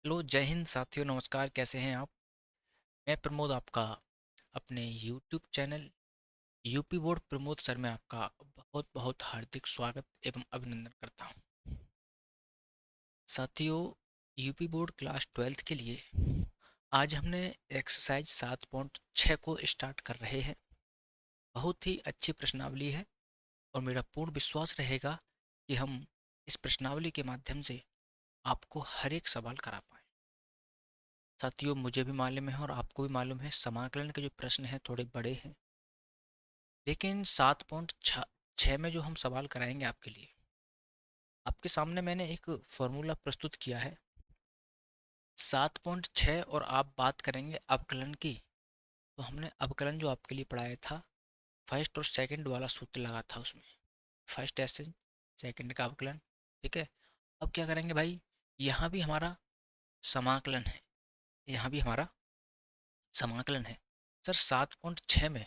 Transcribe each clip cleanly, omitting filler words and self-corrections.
Hello, जय हिंद साथियों। नमस्कार, कैसे हैं आप? मैं प्रमोद, आपका अपने YouTube channel UP board Pramod sir में आपका बहुत बहुत हार्दिक स्वागत एवं अभिनंदन करता हूं। साथियों, यूपी बोर्ड क्लास 12th के लिए आज हमने एक्सरसाइज 7.6 को स्टार्ट कर रहे हैं। बहुत ही अच्छी प्रश्नावली है और मेरा पूर्ण विश्वास रहेगा कि हम इस प्रश्नावली के माध्यम से आपको हर एक सवाल करा पाएँ। साथियों, मुझे भी मालूम है और आपको भी मालूम है, समाकलन के जो प्रश्न हैं थोड़े बड़े हैं, लेकिन 7.6 में जो हम सवाल कराएंगे आपके लिए, आपके सामने मैंने एक फॉर्मूला प्रस्तुत किया है 7.6। और आप बात करेंगे अवकलन की, तो हमने अवकलन जो आपके लिए पढ़ाया था, फर्स्ट और सेकंड वाला सूत्र लगा था उसमें, फर्स्ट ऐसे सेकंड का अवकलन। ठीक है। अब क्या करेंगे भाई, यहाँ भी हमारा समाकलन है, यहाँ भी हमारा समाकलन है। सर 7.6 में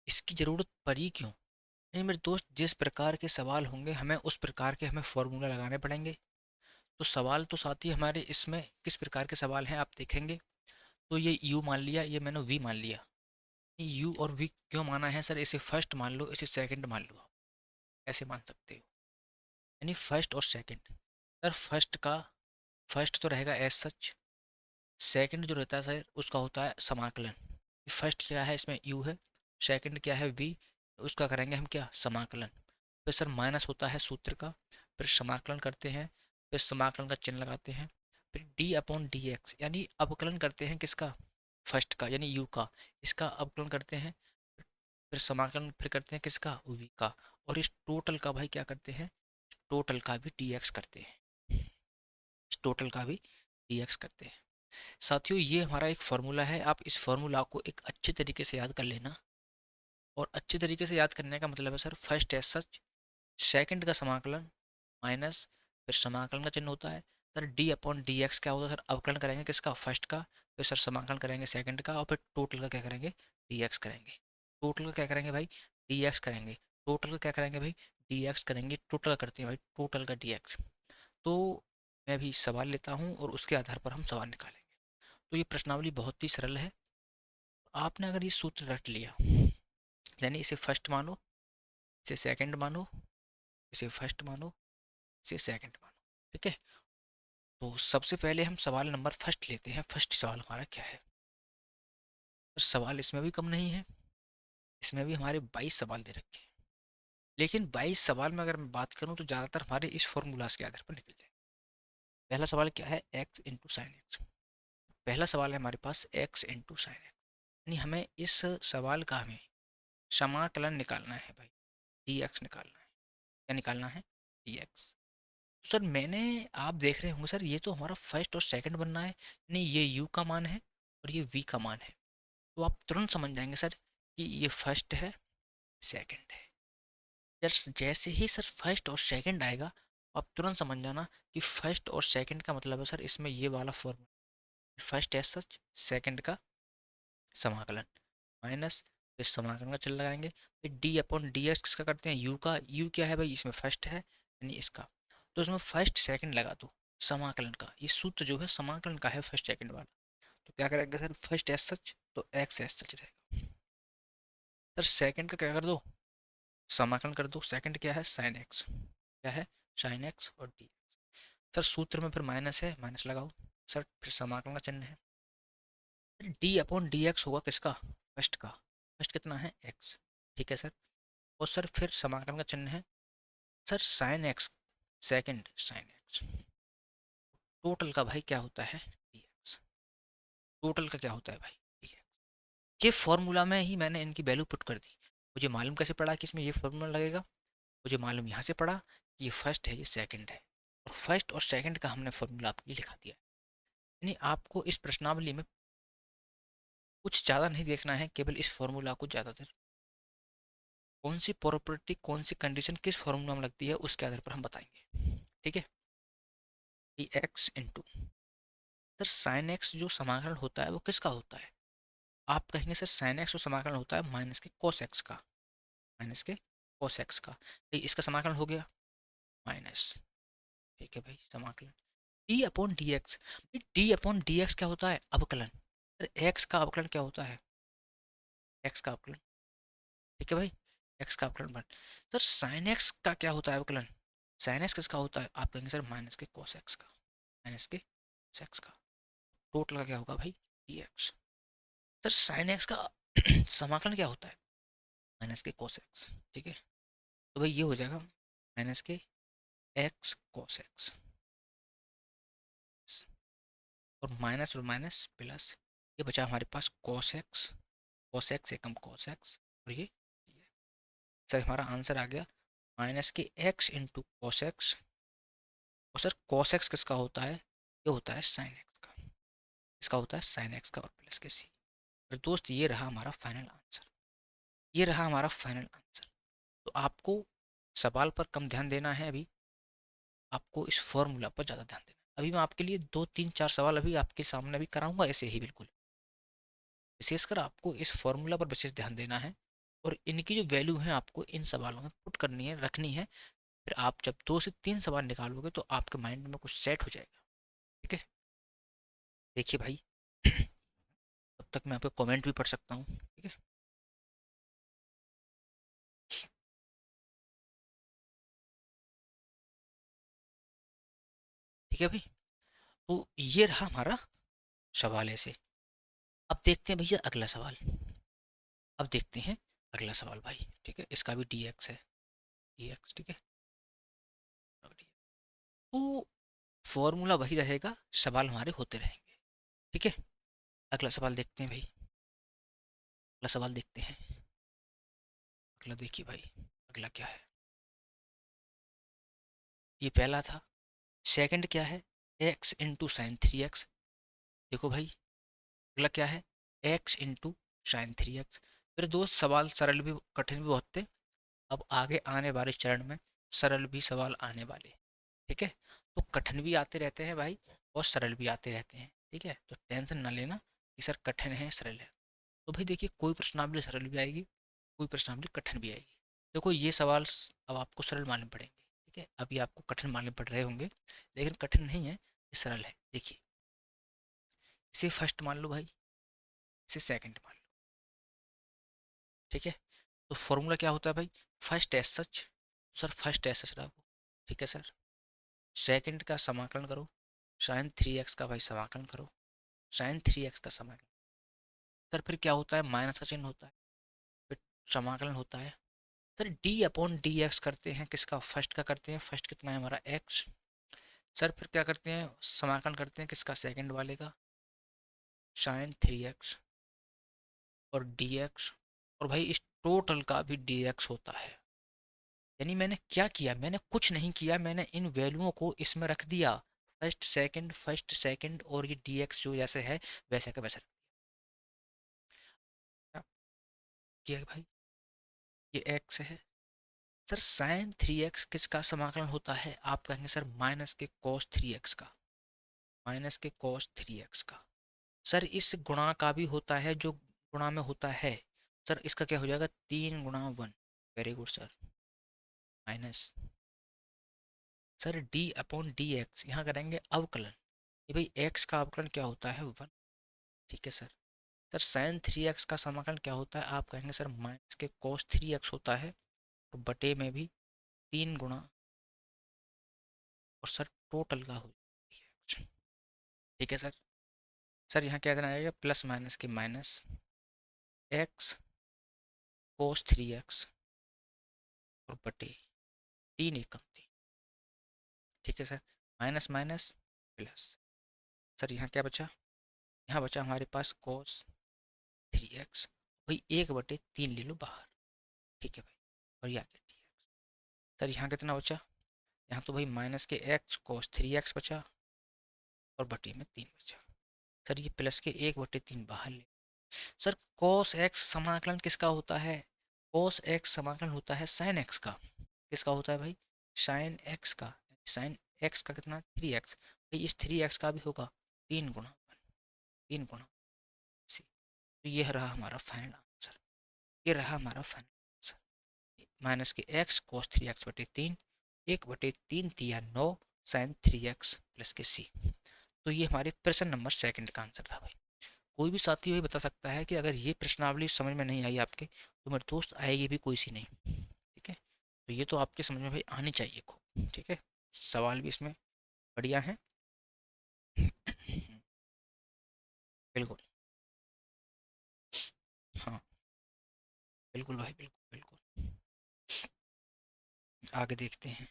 इसकी ज़रूरत पड़ी क्यों? नहीं मेरे दोस्त, जिस प्रकार के सवाल होंगे हमें उस प्रकार के हमें फॉर्मूला लगाने पड़ेंगे। तो सवाल तो साथ ही हमारे इसमें किस प्रकार के सवाल हैं आप देखेंगे। तो ये यू मान लिया, ये मैंने वी मान लिया। यू और वी क्यों माना है सर? इसे फर्स्ट मान लो, इसे सेकंड मान लो, ऐसे मान सकते हो। यानी फर्स्ट और सेकंड। सर फर्स्ट तो रहेगा एज सच, सेकंड जो रहता है सर उसका होता है समाकलन। फर्स्ट क्या है, इसमें यू है, सेकंड क्या है, वी, उसका करेंगे हम क्या, समाकलन। फिर सर माइनस होता है सूत्र का, फिर समाकलन करते हैं, फिर समाकलन का चिन्ह लगाते हैं, फिर डी अपॉन डी एक्स यानी अवकलन करते हैं किसका, फर्स्ट का यानी यू का, इसका अवकलन करते हैं, फिर समाकलन फिर करते हैं किसका, वी का। और इस टोटल का भाई क्या करते हैं, टोटल का भी डी एक्स करते हैं, इस टोटल का भी डी एक्स करते हैं। साथियों, ये हमारा एक फार्मूला है, आप इस फार्मूला को एक अच्छे तरीके से याद कर लेना। और अच्छे तरीके से याद करने का मतलब है sir, first as such, second का समाकलन, माइनस, फिर समाकलन का चिन्ह होता है। Sir d upon d x क्या होता है, सर अवकलन करेंगे किसका, फर्स्ट का, फिर सर समाकलन करेंगे सेकंड का, और फिर टोटल का क्या करेंगे, डी एक्स करेंगे। टोटल का क्या करेंगे भाई, डी एक्स करेंगे। टोटल का क्या करेंगे भाई, डी एक्स करेंगे। टोटल का करते हैं भाई, टोटल का डी एक्स। तो मैं भी सवाल लेता हूँ और उसके आधार पर हम सवाल निकालेंगे। तो ये प्रश्नावली बहुत ही सरल है। आपने अगर ये सूत्र रट लिया, यानी इसे फर्स्ट मानो, इसे सेकंड मानो, इसे फर्स्ट मानो, इसे सेकंड मानो। ठीक है। तो सबसे पहले हम सवाल नंबर फर्स्ट लेते हैं। फर्स्ट सवाल हमारा क्या है? तो सवाल इसमें भी कम नहीं है, इसमें भी हमारे 22 सवाल दे रखे हैं। लेकिन 22 सवाल में अगर मैं बात करूं तो ज़्यादातर हमारे इस फॉर्मूलाज के आधार पर निकल जाए। पहला सवाल क्या है, एक्स इंटू साइन एक्स। पहला सवाल है हमारे पास एक्स इंटू साइन एक्स, यानी हमें इस सवाल का हमें समाकलन निकालना है भाई, डी एक्स निकालना है। क्या निकालना है, डी एक्स। सर मैंने, आप देख रहे होंगे सर, ये तो हमारा फर्स्ट और सेकंड बनना है, नहीं ये यू का मान है और ये वी का मान है। तो आप तुरंत समझ जाएंगे सर कि ये फर्स्ट है, सेकंड है। जैसे ही सर फर्स्ट और सेकंड आएगा, आप तुरंत समझ जाना कि फर्स्ट और सेकंड का मतलब है सर इसमें ये वाला formula, first as such, second का समाकलन, माइनस, फिर समाकलन का चिन्ह लगाएंगे, फिर डी अपॉन डी एक्स किसका करते हैं, यू का। यू क्या है भाई, इसमें फर्स्ट है यानी इसका, तो इसमें फर्स्ट सेकंड लगा दो। समाकलन का ये सूत्र जो है समाकलन का है, फर्स्ट सेकंड वाला। तो क्या करेंगे सर, फर्स्ट एज सच तो एक्स एज सच रहेगा। सर सेकंड का क्या कर दो, समाकलन कर दो। सेकंड क्या है, साइन एक्स, क्या है, साइन एक्स और डी। सर सूत्र में फिर माइनस है, माइनस लगाओ। सर फिर समाकलन का चिन्ह है, डी अपॉन डी एक्स होगा किसका, फर्स्ट का। फर्स्ट कितना है, एक्स। ठीक है सर। और सर फिर समाकलन का चिन्ह है, sir sine x, second sine x. Total का भाई क्या होता है, डी एक्स। टोटल का क्या होता है भाई, डी एक्स। ये फॉर्मूला में ही मैंने इनकी वैल्यू पुट कर दी। मुझे मालूम कैसे पड़ा कि इसमें ये फॉर्मूला लगेगा, मुझे मालूम यहाँ से पड़ा कि ये फर्स्ट है, ये सेकंड है, और फर्स्ट और सेकंड का हमने फॉर्मूला आपके लिए लिखा दिया। यानी आपको इस प्रश्नावली में कुछ ज़्यादा नहीं देखना है, केवल इस फॉर्मूला को ज़्यादातर कौन सी प्रॉपर्टी, कौन सी कंडीशन किस फॉर्मूला में लगती है उसके आधार पर हम बताएंगे। ठीक है। ई एक्स इंटू, सर साइन एक्स जो समाकलन होता है वो किसका होता है? आप कहेंगे सर साइन एक्स जो समाकलन होता है माइनस के कोस एक्स का, माइनस के कोस एक्स का। इसका समाकलन हो गया माइनस। ठीक है भाई, समाकलन। D upon d x. D upon d x क्या होता है? अवकलन। एक्स का अवकलन क्या होता है? एक्स का अवकलन, ठीक है भाई, एक्स का अवकलन बन। सर साइन एक्स का क्या होता है अवकलन? साइन एक्स किसका होता है? आप कहेंगे सर माइनस के कॉस एक्स का, माइनस के cos एक्स का। टोटल का क्या होगा भाई? D x. Sir sine x का समाकलन क्या होता है? माइनस के कॉस एक्स, ठीक है। तो भाई ये हो जाएगा माइनस के एक्स कॉस एक्स, और माइनस प्लस, ये बचा हमारे पास कॉस एक्स एकम कॉस एक्स, और ये सर हमारा आंसर आ गया माइनस के एक्स इंटू कॉस एक्स। और सर कॉस एक्स किसका होता है? ये होता है साइन एक्स का, इसका होता है साइन एक्स का, और प्लस के सी। और दोस्त ये रहा हमारा फाइनल आंसर, ये रहा हमारा फाइनल आंसर। तो आपको सवाल पर कम ध्यान देना है अभी, आपको इस फॉर्मूला पर ज़्यादा ध्यान देना है। अभी मैं आपके लिए 2 3 4 सवाल अभी आपके सामने भी कराऊंगा ऐसे ही बिल्कुल। विशेषकर आपको इस फॉर्मूला पर विशेष ध्यान देना है, और इनकी जो वैल्यू है आपको इन सवालों में पुट करनी है, रखनी है। फिर आप जब 2 से 3 सवाल निकालोगे तो आपके माइंड में कुछ सेट हो जाएगा, ठीक है। देखिए भाई, तब तक मैं आपके कमेंट भी पढ़ सकता हूँ, ठीक है। ठीक है भाई, तो ये रहा हमारा सवाल ऐसे। अब देखते हैं भैया अगला सवाल, अब देखते हैं अगला सवाल भाई, ठीक है। इसका भी डी एक्स है, डी एक्स, ठीक है। तो फॉर्मूला वही रहेगा, सवाल हमारे होते रहेंगे, ठीक है। अगला सवाल देखते हैं भाई, अगला सवाल देखते हैं। अगला देखिए भाई, अगला क्या है? ये पहला था। सेकंड क्या है? X into sine three x. देखो भाई, अगला क्या है? X into sine three x. फिर दोस्त सवाल सरल भी कठिन भी बहुत थे, अब आगे आने वाले चरण में सरल भी सवाल आने वाले, ठीक है। तो कठिन भी आते रहते हैं भाई, और सरल भी आते रहते हैं, ठीक है। तो टेंशन ना लेना कि सर कठिन है सरल है। तो भाई देखिए, कोई प्रश्नावली सरल भी आएगी, कोई प्रश्नावली कठिन भी आएगी। देखो ये सवाल अब आपको सरल मानने पड़ेंगे, ठीक है। अभी आपको कठिन मानने पड़ रहे होंगे, लेकिन कठिन नहीं है, ये सरल है। देखिए, इसे फर्स्ट मान लो भाई, इसे सेकंड मान लो, ठीक है। तो फॉर्मूला क्या होता है भाई? First as such, sir first as such रखो, ठीक है सर। सेकंड का समाकलन करो, साइन थ्री एक्स का भाई समाकलन करो, साइन थ्री एक्स का समाकलन। सर फिर क्या होता है? माइनस का चिन्ह होता है, फिर समाकलन होता है। Sir d upon d x करते हैं, किसका? फर्स्ट का करते हैं। फर्स्ट कितना है हमारा? एक्स। सर फिर क्या करते हैं? समाकलन करते हैं किसका? सेकंड वाले का, साइन थ्री एक्स और डी एक्स। और भाई इस टोटल का भी डी एक्स होता है। यानी मैंने क्या किया? मैंने कुछ नहीं किया, मैंने इन वैल्यूओं को इसमें रख दिया, फर्स्ट सेकंड, और ये डी एक्स जो जैसे है वैसे का वैसे रख दिया। क्या भाई? ये एक्स है। सर साइन थ्री एक्स किसका समाकलन होता है? आप कहेंगे सर माइनस के कॉस थ्री एक्स का, माइनस के कॉस थ्री एक्स का। सर इस गुणा का भी होता है जो गुणा में होता है। सर इसका क्या हो जाएगा? 3 गुणा 1। Very good sir. Minus, sir d upon d x यहाँ करेंगे अवकलन। ये भाई एक्स का अवकलन क्या होता है? 1, ठीक है sir. Sir sine three x का समाकलन क्या होता है? आप कहेंगे सर माइनस के कॉस थ्री एक्स होता है, और बटे में भी 3 गुणा, और सर टोटल का हो, ठीक है सर। सर यहाँ क्या देना आएगा? प्लस माइनस के minus x cos three x, और बटे 3 एकम 3, ठीक है sir. Minus minus plus. Sir यहाँ क्या बचा? यहाँ बचा हमारे पास कोस थ्री एक्स, भाई 1/3 ले लो बाहर, ठीक है भाई। और ये आ गया डी एक्स। सर यहाँ कितना बचा? यहाँ तो भाई माइनस के एक्स कोस थ्री एक्स बचा, और बटे में 3 बचा। सर ये प्लस के 1/3 बाहर ले। सर कोस एक्स समाकलन किसका होता है? कोस एक्स समाकलन होता है साइन एक्स का। किसका होता है भाई? साइन एक्स का। साइन एक्स का कितना? Three x. भाई इस थ्री एक्स का भी होगा 3 गुणा 3 गुणा। तो ये रहा हमारा फाइनल आंसर, ये रहा हमारा फाइनल आंसर। माइनस के एक्स कोस थ्री एक्स बटे 3, 1/3 तिया 9, साइन 3x प्लस के सी। तो ये हमारे प्रश्न नंबर सेकंड का आंसर रहा भाई। कोई भी साथी वही बता सकता है कि अगर ये प्रश्नावली समझ में नहीं आई आपके तो मेरे दोस्त आएगी भी कोई सी नहीं। ठीक है, तो ये तो आपके समझ में भाई आनी चाहिए खूब। ठीक है, सवाल भी इसमें बढ़िया है। बिल्कुल। हाँ बिल्कुल भाई, बिल्कुल बिल्कुल। आगे देखते हैं।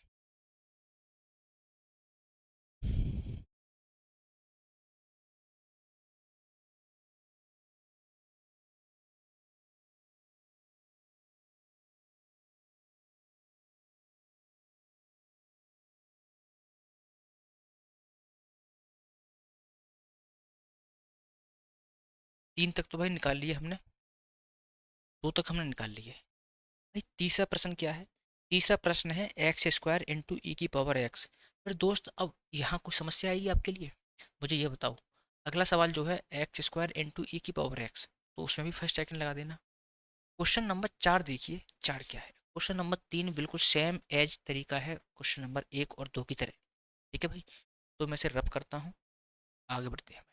3 तक तो भाई निकाल लिए हमने, 2 तक हमने निकाल लिए भाई। तीसरा प्रश्न क्या है? तीसरा प्रश्न है एक्स स्क्वायर इंटू ई की पावर एक्स। फिर दोस्त अब यहाँ कोई समस्या आएगी आपके लिए? मुझे ये बताओ। अगला सवाल जो है एक्स स्क्वायर इंटू ई की पावर एक्स, तो उसमें भी फर्स्ट सेकंड लगा देना। क्वेश्चन नंबर 4 देखिए, 4 क्या है? क्वेश्चन नंबर 3 बिल्कुल सेम एज तरीका है क्वेश्चन नंबर 1 और 2 की तरह। ठीक है भाई, तो मैं इसे रब करता हूँ, आगे बढ़ते हैं।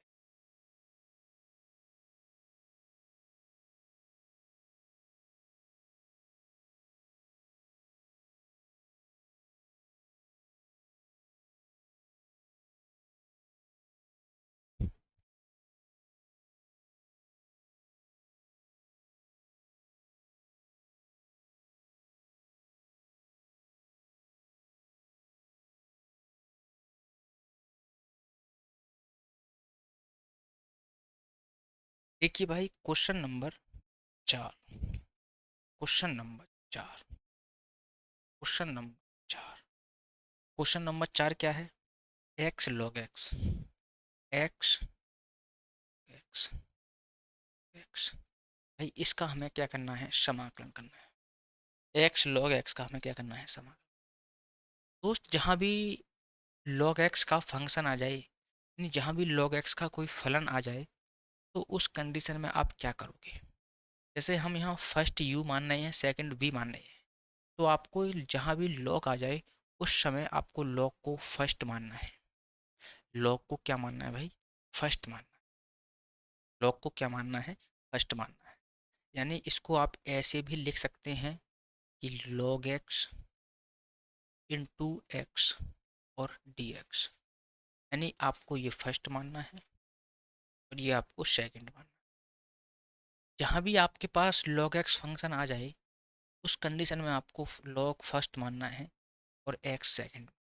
देखिए भाई, question number 4, question number 4, question number 4, question number 4 क्या है? X log x, x x x. भाई इसका हमें क्या करना है? समाकलन करना है। एक्स लॉग एक्स का हमें क्या करना है? समाकलन। दोस्त जहाँ भी लॉग एक्स का फंक्शन आ जाए, यानी जहाँ भी लॉग एक्स का कोई फलन आ जाए, तो उस कंडीशन में आप क्या करोगे? जैसे हम यहाँ फर्स्ट यू मान रहे हैं, सेकंड वी मान रहे हैं, तो आपको जहाँ भी लॉग आ जाए उस समय आपको लॉग को फर्स्ट मानना है। लॉग को क्या मानना है भाई? फर्स्ट मानना है। लॉग को क्या मानना है? फर्स्ट मानना है। यानी इसको आप ऐसे भी लिख सकते हैं कि log x इंटू एक्स और डी एक्स। यानी आपको ये फर्स्ट मानना है और ये आपको सेकंड मानना है। जहाँ भी आपके पास log x फंक्शन आ जाए उस कंडीशन में आपको log फर्स्ट मानना है और x सेकंड।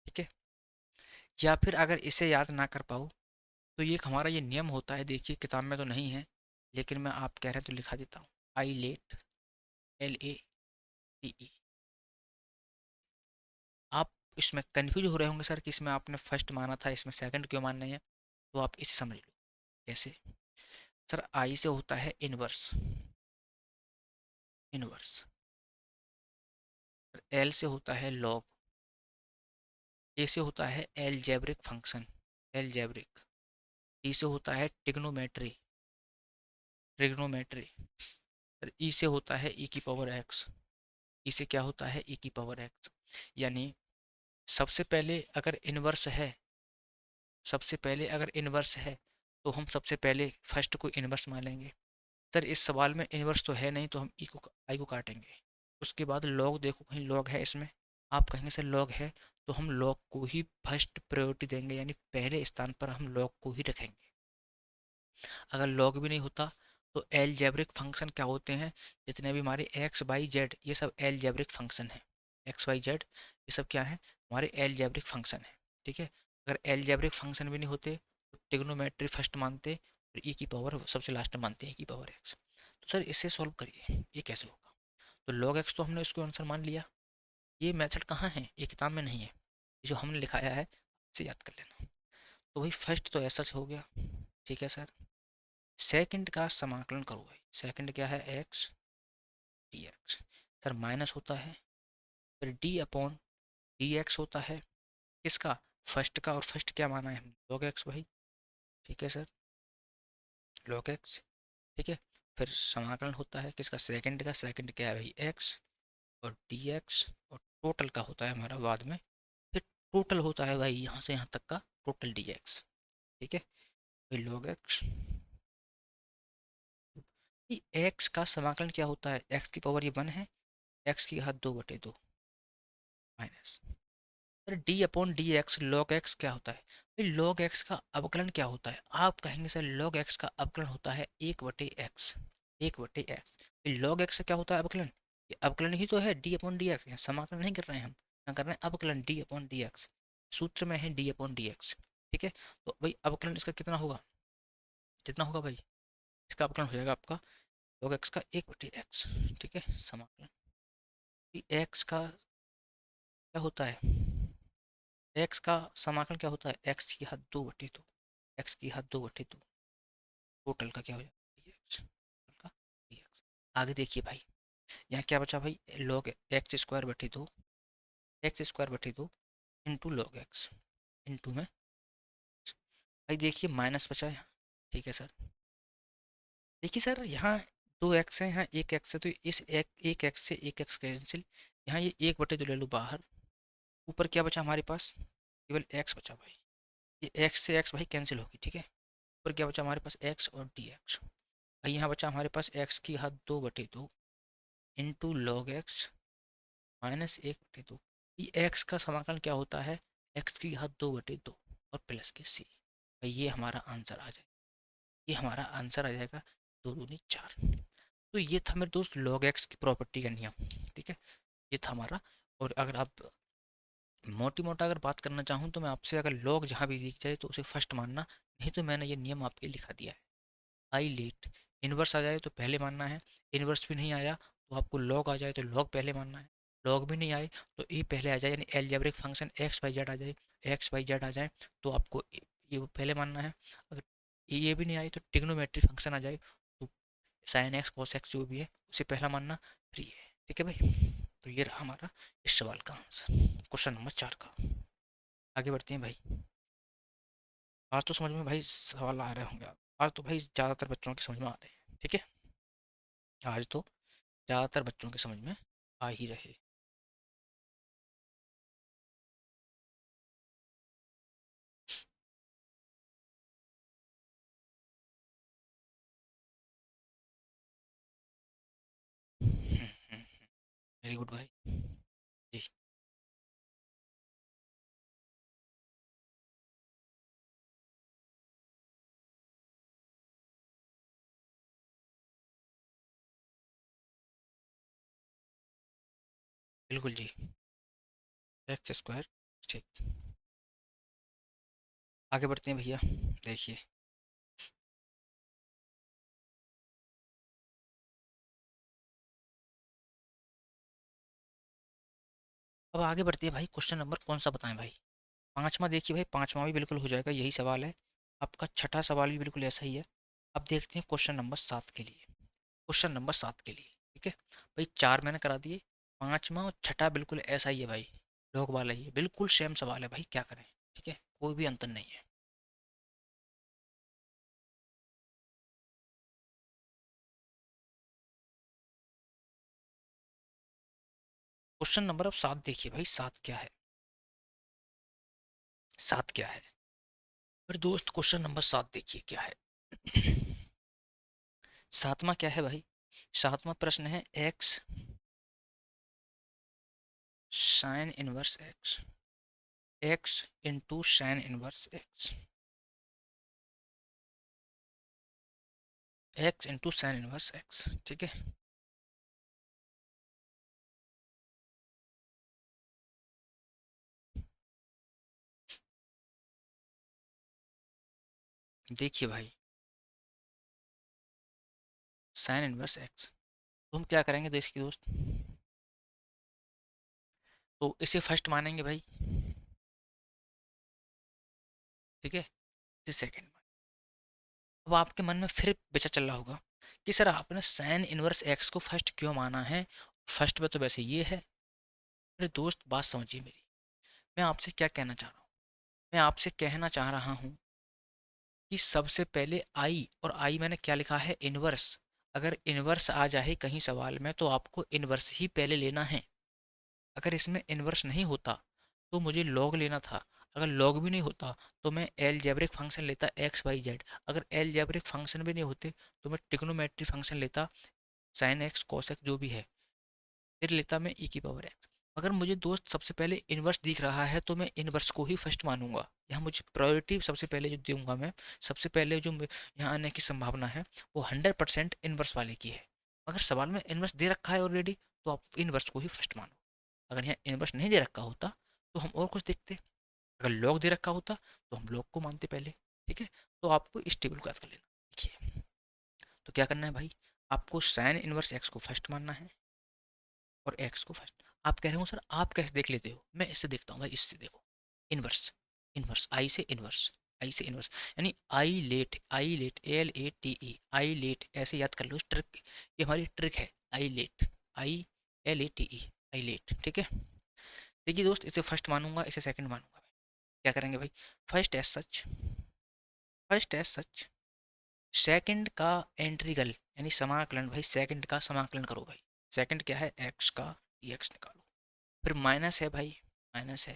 ठीक है, या फिर अगर इसे याद ना कर पाओ तो ये एक हमारा ये नियम होता है, देखिए किताब में तो नहीं है लेकिन मैं आप कह रहे हैं तो लिखा देता हूँ। I let, LATE। आप इसमें कन्फ्यूज हो रहे होंगे सर कि इसमें आपने फर्स्ट माना था, इसमें सेकंड क्यों मानना है? तो आप इसे समझ लो। कैसे? सर आई से होता है इनवर्स, इनवर्स। एल से होता है लॉग, ए से होता है एलजेब्रिक फंक्शन, एलजेब्रिक। टी से होता है टिग्नोमेट्री, ट्रिग्नोमेट्री। और ई से होता है ई की पावर एक्स, ई से क्या होता है? ई की पावर एक्स। यानी सबसे पहले अगर इनवर्स है, सबसे पहले अगर इनवर्स है तो हम सबसे पहले फर्स्ट को इनवर्स मान लेंगे। सर इस सवाल में इनवर्स तो है नहीं तो हम ई को, आई को काटेंगे। उसके बाद लॉग, देखो कहीं लॉग है इसमें? आप कहेंगे सर लॉग है, तो हम लॉग को ही फर्स्ट प्रायोरिटी देंगे, यानी पहले स्थान पर हम लॉग को ही रखेंगे। अगर लॉग भी नहीं होता तो एलजेब्रिक फंक्शन क्या होते हैं? जितने भी हमारे एक्स वाई जेड, ये सब एलजेब्रिक फंक्शन है। एक्स वाई जेड ये सब क्या है? हमारे एलजेब्रिक फंक्शन है। ठीक है, अगर एलजेब्रिक फंक्शन भी नहीं होते तो टिग्नोमेट्री फर्स्ट मानते और ई की पावर सबसे लास्ट में मानते हैं, ई की पावर एक्स। तो सर इसे सॉल्व करिए, ये कैसे होगा? तो लॉग एक्स तो हमने उसको आंसर मान लिया। ये मेथड कहाँ है? ये किताब में नहीं है, ये जो हमने लिखाया है इसे याद कर लेना। तो भाई फर्स्ट तो ऐसा हो गया। ठीक है सर, सेकंड का समाकलन करो भाई। सेकंड क्या है? X D x. Sir minus होता है, फिर डी अपॉन डी एक्स होता है किसका? फर्स्ट का। और फर्स्ट क्या माना है हमने? लॉग एक्स भाई। ठीक है सर, लॉग एक्स। ठीक है, फिर समाकलन होता है किसका? सेकंड का। सेकंड क्या है भाई? एक्स और डी एक्स। और टोटल का होता है हमारा बाद में फिर टोटल होता है भाई यहाँ से यहाँ तक का टोटल डी एक्स। ठीक है, भाई लॉग एक्स, एक्स का समाकलन क्या होता है, एक्स की पावर ये 1 है, एक्स की घात 2/2 माइनस, अरे D upon d x log x क्या होता है भाई, लॉग एक्स का अवकलन क्या होता है, आप कहेंगे सर लॉग एक्स का अवकलन होता है 1/x, 1/x। लॉग एक्स का क्या होता है अवकलन, ये अवकलन ही तो है डी अपॉन डी एक्स, यहाँ समाकलन नहीं कर रहे हैं हम, यहाँ कर रहे हैं अवकलन डी अपॉन डी एक्स, सूत्र में है डी अपॉन डी एक्स। ठीक है, तो भाई अवकलन इसका कितना होगा, कितना होगा भाई, इसका अवकलन हो जाएगा आपका log x का 1/x। ठीक है, समाकलन एक्स का क्या होता है, एक्स का समाकलन क्या होता है, एक्स की घात 2/2, एक्स की घात 2/2 टोटल का क्या हो जाएगा dx, टोटल का dx। आगे देखिए भाई, यहाँ क्या बचा भाई, log x²/2, x²/2 into log x, into में भाई देखिए माइनस बचा है, ठीक है सर। देखिए सर यहाँ 2x है, यहाँ 1x है, तो इस एक एक्स से 1x कैंसिल, यहाँ ये 1/2 ले लो बाहर, ऊपर क्या बचा हमारे पास, केवल x बचा भाई, ये x से x भाई कैंसिल होगी। ठीक है, ऊपर क्या बचा हमारे पास x और dx, भाई यहाँ बचा हमारे पास x की घात 2/2 इंटू लॉग एक्स माइनस 1/2, ये x का समाकलन क्या होता है, x की घात 2/2 और प्लस के c, भाई ये हमारा आंसर आ जाएगा, ये हमारा आंसर आ जाएगा 2 दूनी 4। तो ये था मेरे दोस्त लॉग एक्स की प्रॉपर्टी का नियम। ठीक है, ये था हमारा। और अगर आप मोटी मोटा अगर बात करना चाहूँ तो मैं आपसे, अगर लॉग जहाँ भी दिख जाए तो उसे फर्स्ट मानना, नहीं तो मैंने ये नियम आपके लिखा दिया है। आई लेट इन्वर्स आ जाए तो पहले मानना है, इन्वर्स भी नहीं आया तो आपको लॉग आ जाए तो लॉग पहले मानना है, लॉग भी नहीं आए तो ए पहले आ जाए, यानी algebraic function x y z आ जाए, एक्स वाई जेड आ जाए तो आपको ये पहले मानना है। अगर ये भी नहीं आए तो ट्रिग्नोमेट्री फंक्शन आ जाए तो साइन एक्स कॉस एक्स जो भी है उसे पहला मानना, फिर ये। ठीक है भाई, तो ये रहा हमारा इस सवाल का आंसर, क्वेश्चन नंबर 4 का। आगे बढ़ते हैं भाई। आज तो समझ में भाई सवाल आ रहे होंगे आप, आज तो भाई ज़्यादातर बच्चों के समझ में आ रहे हैं। ठीक है, आज तो ज़्यादातर बच्चों के समझ में आ ही रहे। वेरी गुड भाई जी। बिल्कुल जी, एक्स स्क्वायर। ठीक, आगे बढ़ते हैं भैया। देखिए अब आगे बढ़ते हैं भाई, क्वेश्चन नंबर कौन सा बताएं भाई, पांचवा। देखिए भाई पांचवा भी बिल्कुल हो जाएगा, यही सवाल है आपका, छठा सवाल भी बिल्कुल ऐसा ही है। अब देखते हैं क्वेश्चन नंबर 7 के लिए, क्वेश्चन नंबर 7 के लिए। ठीक है भाई, चार मैंने करा दिए, पांचवा और छठा बिल्कुल ऐसा ही है भाई, लोग वाला ही है, बिल्कुल सेम सवाल है भाई, क्या करें। ठीक है, कोई भी अंतर नहीं है। क्वेश्चन नंबर अब 7 देखिए भाई, 7 क्या है, 7 क्या है फिर दोस्त, क्वेश्चन नंबर 7 देखिए क्या है। सातवां क्या है भाई, सातवां प्रश्न है x sign inverse x, x into sine inverse x, x into sine inverse x. ठीक है, देखिए भाई साइन इनवर्स एक्स, तो हम क्या करेंगे तो इसकी दोस्त, तो इसे फर्स्ट मानेंगे भाई। ठीक है, इसे सेकंड। अब आपके मन में फिर विचार चल रहा होगा कि सर आपने साइन इनवर्स एक्स को फर्स्ट क्यों माना है, फर्स्ट में तो वैसे ये है। मेरे दोस्त बात समझिए मेरी, मैं आपसे क्या कहना चाह रहा हूँ, मैं आपसे कहना चाह रहा हूँ कि सबसे पहले आई, और आई मैंने क्या लिखा है इनवर्स, अगर इनवर्स आ जाए कहीं सवाल में तो आपको इनवर्स ही पहले लेना है। अगर इसमें इनवर्स नहीं होता तो मुझे लॉग लेना था। अगर लॉग भी नहीं होता तो मैं एलजेब्रिक फंक्शन लेता एक्स वाई जेड। अगर एलजेब्रिक फंक्शन भी नहीं होते तो मैं ट्रिग्नोमेट्री फंक्शन लेता, साइन एक्स कॉस एक्स जो भी है, फिर लेता मैं ई की पावर एक्स। अगर मुझे दोस्त सबसे पहले इन्वर्स दिख रहा है तो मैं इन्वर्स को ही फर्स्ट मानूंगा। यहाँ मुझे प्रायोरिटी सबसे पहले जो दूंगा मैं, सबसे पहले जो यहाँ आने की संभावना है वो 100% इन्वर्स वाले की है। अगर सवाल में इन्वर्स दे रखा है ऑलरेडी तो आप इन्वर्स को ही फर्स्ट मानो। अगर यहाँ इन्वर्स नहीं दे रखा होता तो हम और कुछ देखते। अगर लॉग दे रखा होता तो हम लॉग को मानते पहले। ठीक है, तो आपको इस टेबल को याद कर लेना। देखिए, तो क्या करना है भाई, आपको साइन इनवर्स एक्स को फर्स्ट मानना है और एक्स को फर्स्ट। आप कह रहे हो सर आप कैसे देख लेते हो, मैं इससे देखता हूँ भाई, इससे देखो। इनवर्स, इनवर्स आई से इनवर्स, आई से इनवर्स यानी I let L A T E, I let ऐसे याद कर लो इस ट्रिक। ये हमारी ट्रिक है, I let, I L A T E, I let. ठीक है, देखिए दोस्त, इसे फर्स्ट मानूंगा, इसे सेकंड मानूंगा। क्या करेंगे भाई, first as such, first as such, second का इंटीग्रल यानी समाकलन भाई, सेकंड का समाकलन करो भाई। सेकंड क्या है, एक्स का डी एक्स निकालो। फिर माइनस है भाई, माइनस है।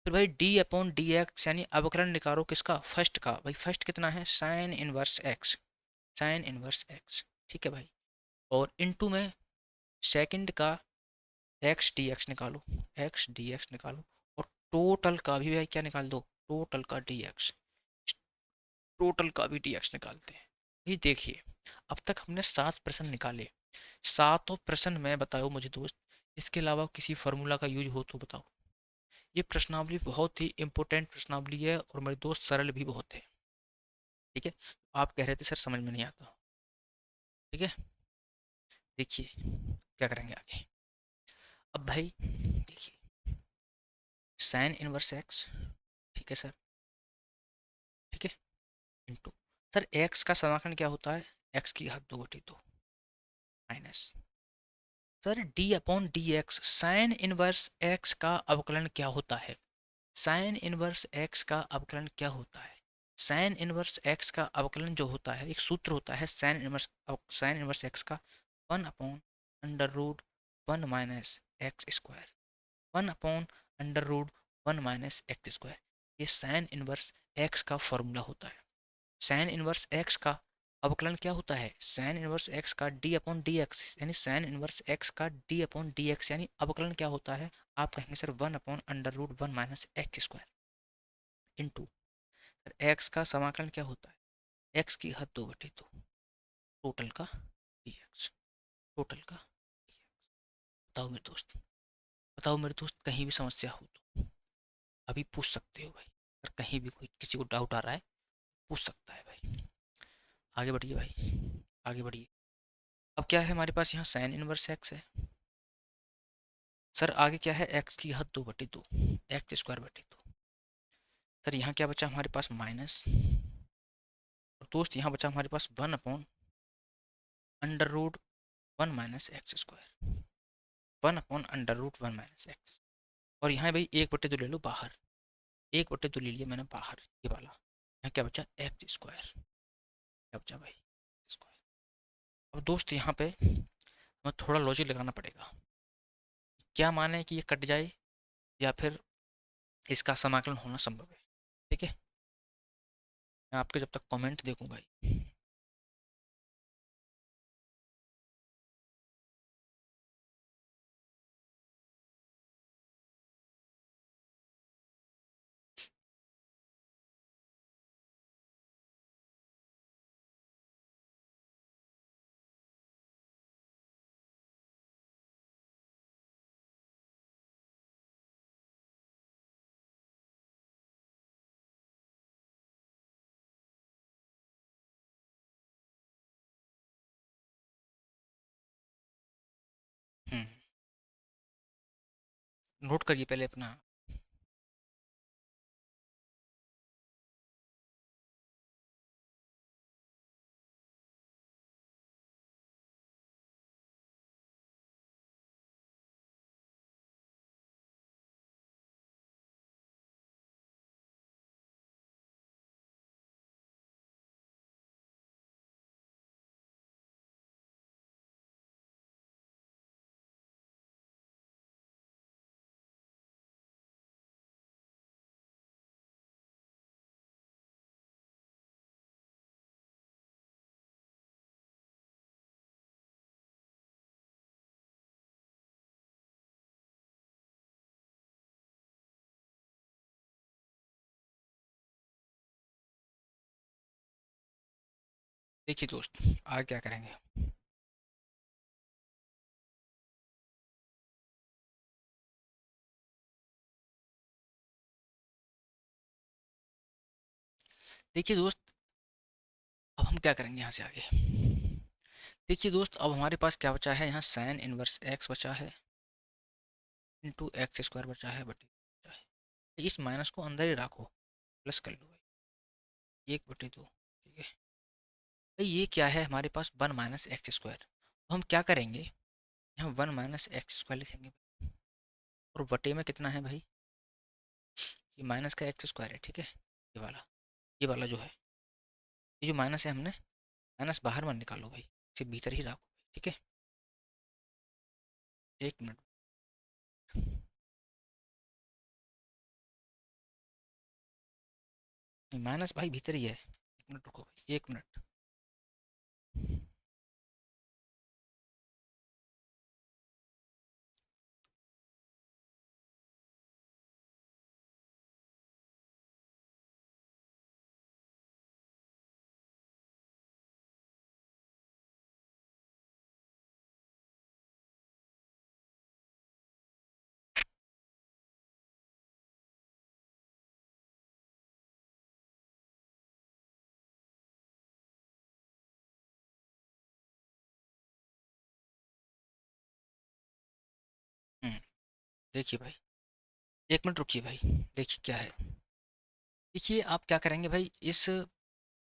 फिर भाई डी अपॉन डी एक्स यानी अवकलन निकालो किसका, फर्स्ट का। भाई फर्स्ट कितना है, sign inverse x, sign inverse x. ठीक है भाई, और इनटू में सेकंड का एक्स डी एक्स निकालो, एक्स डी एक्स निकालो। और टोटल का भी भाई क्या निकाल दो, टोटल का डी एक्स, टोटल का भी डी एक्स निकालते हैं। ये देखिए, अब तक हमने 7 प्रश्न निकाले। सातों प्रश्न में बताओ मुझे दोस्त, इसके अलावा किसी फार्मूला का यूज हो तो बताओ। ये प्रश्नावली बहुत ही इंपॉर्टेंट प्रश्नावली है और मेरे दोस्त सरल भी बहुत है। ठीक है, आप कह रहे थे सर समझ में नहीं आता। ठीक है, देखिए क्या करेंगे आगे। अब भाई देखिए, साइन इनवर्स एक्स, ठीक है सर, ठीक है, इनटू, सर एक्स का समाकलन क्या होता है, एक्स की घात 2/2 minus, sir d upon d x, sign inverse x का अवकलन क्या होता है, साइन इनवर्स एक्स का अवकलन क्या होता है। साइन इनवर्स एक्स का अवकलन जो होता है, एक सूत्र होता है साइन इनवर्स एक्स का, 1/√1 - x², 1/√1 - x²। ये साइन इनवर्स एक्स का फॉर्मूला होता है। साइन इनवर्स एक्स का अवकलन क्या होता है, साइन इनवर्स एक्स का डी अपॉन डी एक्स यानी साइन इनवर्स एक्स का डी अपॉन डी एक्स यानी अवकलन क्या होता है, आप कहेंगे sir 1/√1 - x² into, sir x का समाकलन क्या होता है, एक्स की घात 2/2 टोटल का डी एक्स, टोटल का डी एक्स। बताओ मेरे दोस्त, बताओ मेरे दोस्त, कहीं भी समस्या हो तो अभी पूछ सकते हो भाई। अगर कहीं भी कोई किसी को डाउट आ रहा है पूछ सकता है भाई। आगे बढ़िए भाई, आगे बढ़िए। अब क्या है हमारे पास यहाँ साइन इनवर्स एक्स है। सर आगे क्या है, एक्स की घात 2/2, x² 2। सर यहाँ क्या बचा हमारे पास, माइनस। और दोस्त यहाँ बचा हमारे पास 1/√1 - x², 1/√1 - x। और यहाँ भाई 1/2 ले लो बाहर, 1/2 ले लिया मैंने बाहर, ये वाला। यहाँ क्या बचा, x², क्या बचा भाई, स्क्वायर। अब दोस्त यहाँ पे हमें थोड़ा लॉजिक लगाना पड़ेगा, क्या माने कि ये कट जाए या फिर इसका समाकलन होना संभव है। ठीक है, मैं आपके जब तक कमेंट देखूं भाई। नोट करिए पहले अपना। देखिए दोस्त, आगे क्या करेंगे। देखिए दोस्त, अब हम क्या करेंगे यहाँ से आगे। देखिए दोस्त, अब हमारे पास क्या बचा है, यहाँ साइन इनवर्स एक्स बचा है इंटू एक्स स्क्वायर बचा है बटे बचा है। इस माइनस को अंदर ही रखो, प्लस कर लो भाई, 1/2। ठीक है भाई, ये क्या है हमारे पास, 1 - एक्स स्क्वायर। तो हम क्या करेंगे, यहाँ 1 - एक्स स्क्वायर लिखेंगे। और बटे में कितना है भाई, ये माइनस का एक्स स्क्वायर है, ठीक है। ये वाला जो है, ये जो माइनस है, हमने माइनस बाहर मत निकालो भाई, इसे भीतर ही रखो। ठीक है, 1 मिनट। माइनस भाई भीतर ही है, 1 मिनट रुको भाई, 1 मिनट। हम्म, देखिए भाई, 1 मिनट रुकिए भाई। देखिए क्या है, देखिए आप क्या करेंगे भाई, इस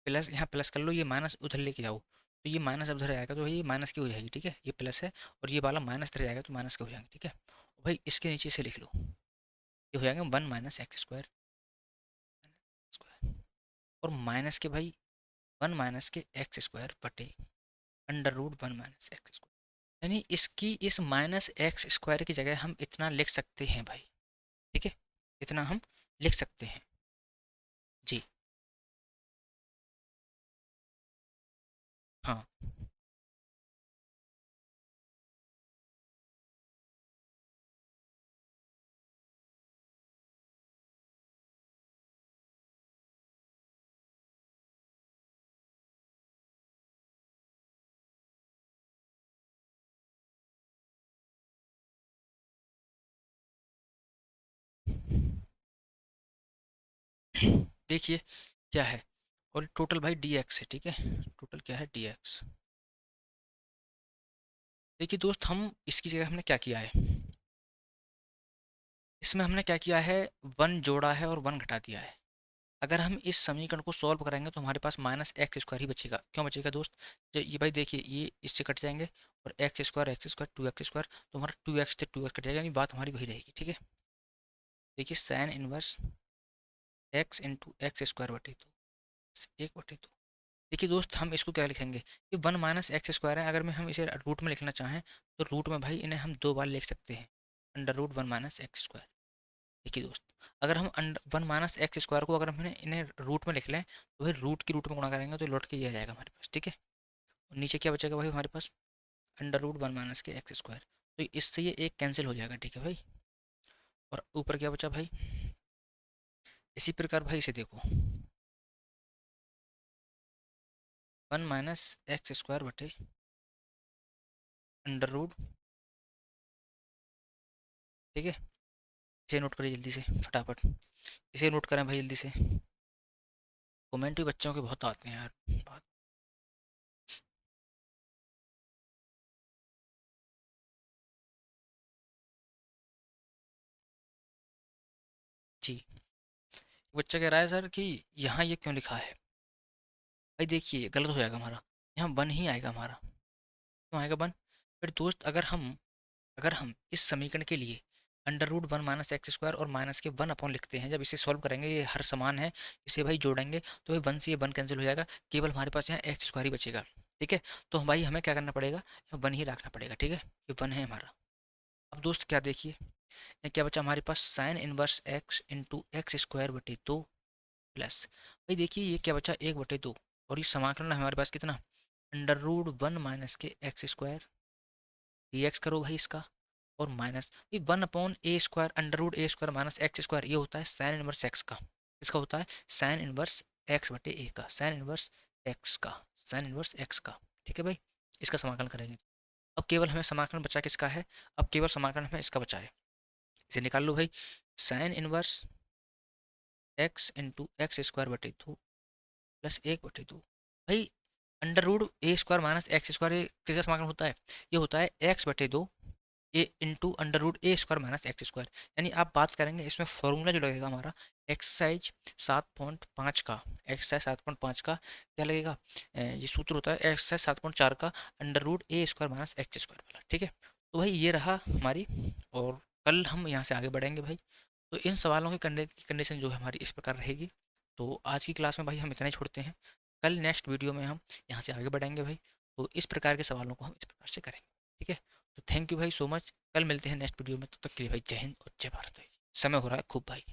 प्लस यहाँ प्लस कर लो, ये माइनस उधर लेके जाओ, तो ये माइनस अब उधर आएगा तो भाई ये माइनस की हो जाएगी। ठीक है, ये प्लस है और ये वाला माइनस इधर जाएगा तो माइनस के हो जाएंगे। ठीक है, और भाई इसके नीचे से लिख लो, ये हो जाएगा 1 - एक्स स्क्वायर और माइनस के भाई 1 - एक्स स्क्वायर बटे √1 - एक्स स्क्वायर। यानी इसकी इस -एक्स स्क्वायर की जगह हम इतना लिख सकते हैं भाई। ठीक है, इतना हम लिख सकते हैं जी। हाँ, देखिए क्या है, और टोटल भाई डी एक्स है। ठीक है, टोटल क्या है, डी एक्स। देखिए दोस्त, हम इसकी जगह हमने क्या किया है, इसमें हमने क्या किया है, वन जोड़ा है और वन घटा दिया है। अगर हम इस समीकरण को सॉल्व करेंगे तो हमारे पास -एक्स स्क्वायर ही बचेगा। क्यों बचेगा दोस्त, ये भाई देखिए, ये इससे कट जाएंगे और एक्स स्क्वायर 2 एक्स स्क्वायर, तो हमारा 2 एक्स से 2 एक्स कट जाएगा, यानी बात हमारी वही रहेगी। ठीक है, देखिए sign inverse x into x square बटे 1/2। देखिए दोस्त, हम इसको क्या लिखेंगे, ये 1 - एक्स स्क्वायर है, अगर मैं हम इसे रूट में लिखना चाहें तो रूट में भाई इन्हें हम 2 बार लिख सकते हैं, √1 - एक्स स्क्वायर। देखिए दोस्त, अगर हम वन माइनस एक्स स्क्वायर को अगर हम इन्हें रूट में लिख लें तो भाई रूट की रूट में गुणा करेंगे तो लौट के ये आ जाएगा हमारे पास। ठीक है, और नीचे क्या बचेगा भाई हमारे पास, √1 - एक्स स्क्वायर। तो इससे ये एक कैंसिल हो जाएगा। ठीक है भाई, और ऊपर क्या बचा भाई, इसी प्रकार भाई इसे देखो, 1 - एक्स स्क्वायर बटे अंडर रूट। ठीक है, इसे नोट करिए जल्दी से फटाफट, इसे नोट करें भाई जल्दी से। कमेंट भी बच्चों के बहुत आते हैं यार, बात। जी, बच्चा कह रहा है सर कि यहाँ ये क्यों लिखा है। भाई देखिए, गलत हो जाएगा हमारा, यहाँ वन ही आएगा हमारा। क्यों आएगा वन, फिर दोस्त अगर हम इस समीकरण के लिए √1 - एक्स स्क्वायर और माइनस के 1 अपॉन लिखते हैं, जब इसे सॉल्व करेंगे, ये हर समान है, इसे भाई जोड़ेंगे तो भाई वन से ये वन कैंसिल हो जाएगा, केवल हमारे पास यहाँ एक्स स्क्वायर ही बचेगा। ठीक है, तो भाई हमें क्या करना पड़ेगा, यहाँ वन ही रखना पड़ेगा। ठीक है, ये वन है हमारा। अब दोस्त क्या देखिए, यहाँ क्या बचा हमारे पास, sine inverse x into x square बटे 2 प्लस, भाई देखिए ये क्या बचा, 1/2। और ये समाकलन है हमारे पास कितना, √1 माइनस के एक्स स्क्वायर, डी एक्स करो भाई इसका, और minus 1/a² √a² minus x square, ये होता है साइन इनवर्स एक्स का। इसका होता है साइन इनवर्स एक्स बटे ए का, साइन इनवर्स एक्स का, साइन इनवर्स एक्स का, ठीक है भाई। इसका समाकलन करेंगे। अब केवल हमें समाकलन बचा किसका है, अब केवल समाकलन हमें इसका बचा है। इसे निकाल लो भाई, sign inverse x into x square बटे 2 प्लस 1/2। भाई अंडर रूट ए स्क्वायर माइनस एक्स स्क्वायर, ये किसका समाकलन होता है, ये होता है x/2 ए इंटू अंडर रूट ए स्क्वायर माइनस एक्स स्क्वायर। यानी आप बात करेंगे इसमें फॉर्मूला जो लगेगा हमारा एक्सरसाइज 7.5 का, एक्सरसाइज 7.5 का क्या लगेगा, ये सूत्र होता है एक्सरसाइज 7.4 का अंडर रूट ए स्क्वायर माइनस एक्स स्क्वायर वाला, ठीक है। तो भाई ये रहा हमारी, और कल हम यहाँ से आगे बढ़ेंगे भाई। तो इन सवालों की कंडीशन जो है हमारी इस प्रकार रहेगी। तो आज की क्लास में भाई हम इतना ही छोड़ते हैं, कल नेक्स्ट वीडियो में हम यहाँ से आगे बढ़ेंगे भाई। तो इस प्रकार के सवालों को हम इस प्रकार से करेंगे, ठीक है। तो थैंक यू भाई सो मच, कल मिलते हैं नेक्स्ट वीडियो में, तब तक के लिए भाई जय हिंद और जय भारत भाई। समय हो रहा है खूब भाई।